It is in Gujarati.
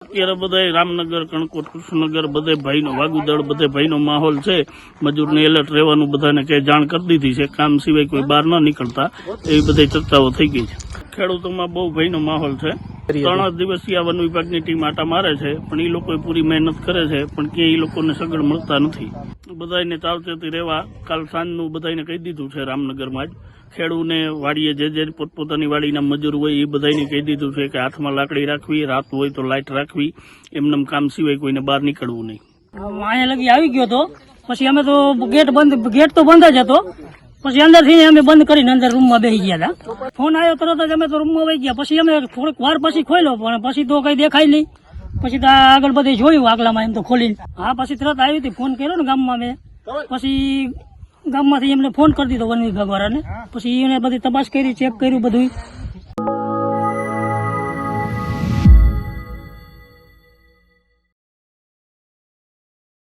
અત્યારે બધા રામનગર, કણકોટ, કૃષ્ણનગર બધે ભાઈનો વાગુદળ બધે ભાઈનો માહોલ છે. મજૂરને એલર્ટ રહેવાનું બધાને કઈ જાણ કરી દીધી છે. કામ સિવાય કોઈ બહાર ન નીકળતા એવી બધી ચર્ચાઓ થઈ ગઈ છે. ખેડૂતોમાં બહુ ભયનો માહોલ છે. 3 દિવસથી આ વન વિભાગની ટીમ આટા મારે છે, પણ એ લોકો પૂરી મહેનત કરે છે, પણ ક્યાંય એ લોકોને સગવડ મળતા નથી. બધાને સાવચેતી રહેવા કાલ સાંજનું બધાને કહી દીધું છે. રામનગરમાં જ ખેડૂને વાડીએ જે પોતપોતાની વાડીના મજૂર હોય એ બધાને કહી દીધું છે કે હાથમાં લાકડી રાખવી, રાત હોય તો લાઇટ રાખવી, એમને કામ સિવાય કોઈને બહાર નીકળવું નહીં. અહીંયા લગી આવી ગયો તો પછી અમે તો ગેટ તો બંધ જ હતો. પછી અંદરથી અમે બંધ કરીને અંદર રૂમમાં બેસી ગયા હતા. ફોન આવ્યો તરત જ અમે તો રૂમમાં વહી ગયા. પછી અમે થોડીક વાર પછી ખોલ્યો, પણ પછી તો કઈ દેખાય નહીં. પછી તો આગળ બધે જોયું આગલામાં એમ તો ખોલીને. હા, પછી તરત આવી હતી, ફોન કર્યો ને ગામમાં મેં. પછી ગામમાંથી એમને ફોન કરી દીધો વન વિભાગ વાળાને. પછી એને બધી તપાસ કરી, ચેક કર્યું બધું.